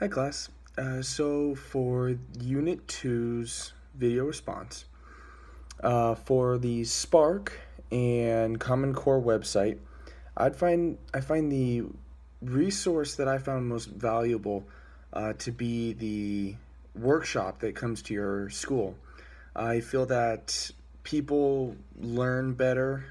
Hi class. So for Unit Two's video response, for the Spark and Common Core website, I find the resource that I found most valuable to be the workshop that comes to your school. I feel that people learn better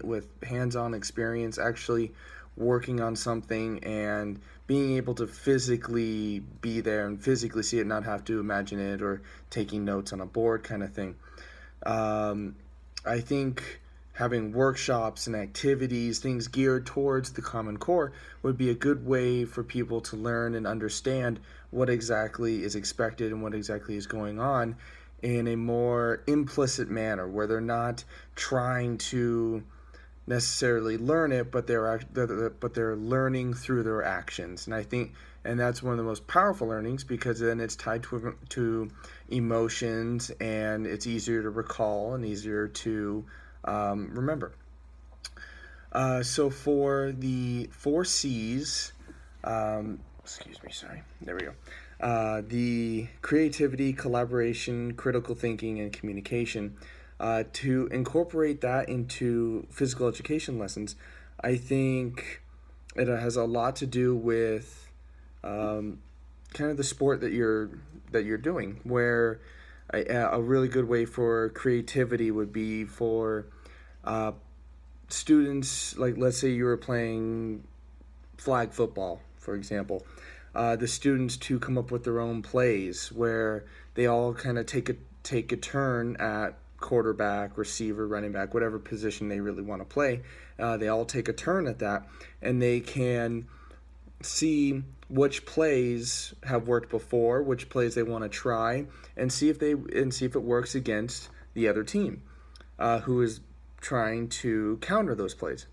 with hands-on experience, actually working on something and being able to physically be there and physically see it, not have to imagine it or taking notes on a board kind of thing. Um, I think having workshops and activities, things geared towards the Common Core, would be a good way for people to learn and understand what exactly is expected and what exactly is going on in a more implicit manner, where they're not trying to necessarily learn it, but they're learning through their actions. And I think, and that's one of the most powerful learnings, because then it's tied to emotions, and it's easier to recall and easier to remember. So for the four C's, excuse me, sorry, there we go. The creativity, collaboration, critical thinking, and communication. To incorporate that into physical education lessons, I think it has a lot to do with kind of the sport that you're doing. Where a really good way for creativity would be for uh, students, like let's say you were playing flag football, for example, the students to come up with their own plays where they all kind of take a turn at quarterback, receiver, running back, whatever position they really want to play. They all take a turn at that, and they can see which plays have worked before, which plays they want to try, and see if it works against the other team, who is trying to counter those plays.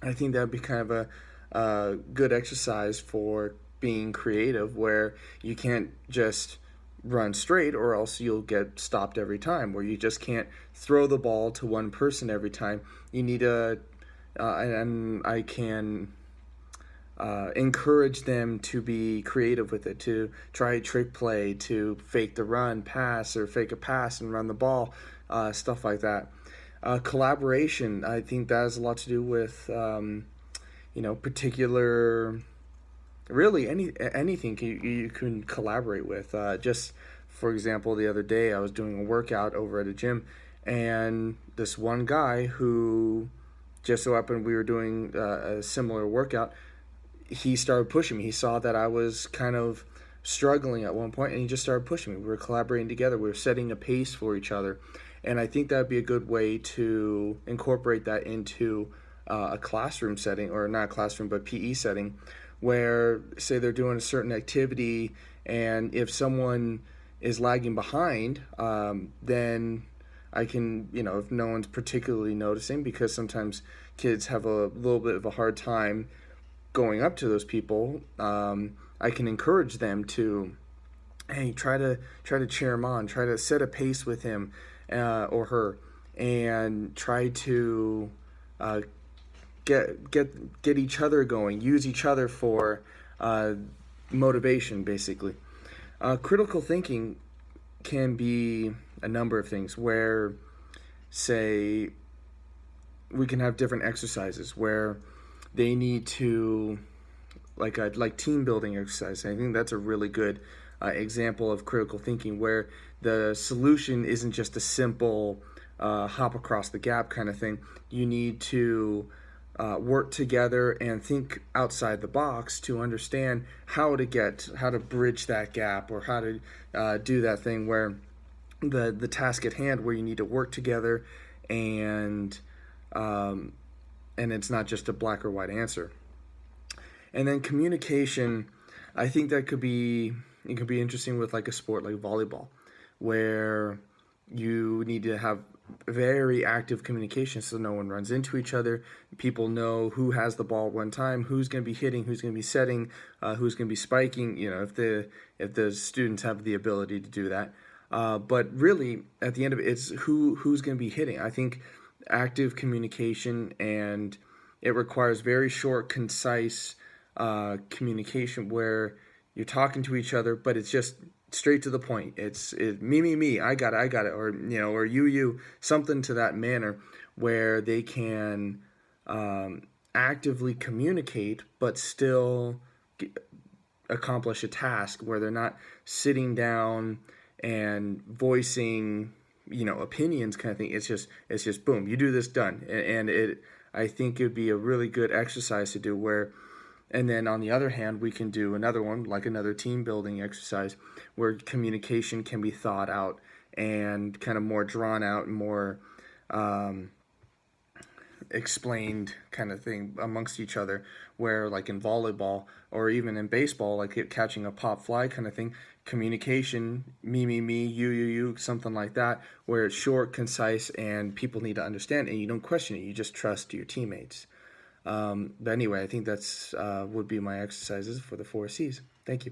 I think that would be kind of a good exercise for being creative, where you can't just run straight or else you'll get stopped every time, where you just can't throw the ball to one person every time. You need and I can encourage them to be creative with it, to try a trick play, to fake the run, pass, or fake a pass and run the ball, stuff like that. Collaboration, I think that has a lot to do with particular, really anything you can collaborate with. Just for example, the other day I was doing a workout over at a gym, and this one guy who just so happened we were doing a similar workout, he started pushing me. He saw that I was kind of struggling at one point, and he just started pushing me. We were collaborating together. We were setting a pace for each other, and I think that would be a good way to incorporate that into a classroom setting, or not a classroom, but PE setting, where say they're doing a certain activity, and if someone is lagging behind, then I can, if no one's particularly noticing, because sometimes kids have a little bit of a hard time going up to those people, I can encourage them to, hey, try to cheer him on, try to set a pace with him or her, and try to uh, get each other going, use each other for motivation, basically. Critical thinking can be a number of things, where, say, we can have different exercises where they need to, like team building exercise. I think that's a really good example of critical thinking, where the solution isn't just a simple hop across the gap kind of thing. You need to work together and think outside the box to understand how to bridge that gap, or how to do that thing where the task at hand, where you need to work together, and um, and it's not just a black or white answer. And then communication, I think that it could be interesting with like a sport like volleyball, where you need to have very active communication so no one runs into each other. People know who has the ball one time, who's going to be hitting, who's going to be setting, who's going to be spiking. If the students have the ability to do that. But really, at the end of it, it's who's going to be hitting. I think active communication, and it requires very short, concise communication, where you're talking to each other, but it's just straight to the point. It's me, I got it, or or you, something to that manner where they can actively communicate, but still accomplish a task where they're not sitting down and voicing opinions kind of thing. It's just boom, you do this, done. And it I think it would be a really good exercise to do where, and then on the other hand, we can do another one, like another team building exercise where communication can be thought out and kind of more drawn out and more explained kind of thing amongst each other, where like in volleyball or even in baseball, like catching a pop fly kind of thing, communication, me, you, something like that, where it's short, concise, and people need to understand, and you don't question it, you just trust your teammates. But anyway, I think that's would be my exercises for the 4 C's. Thank you.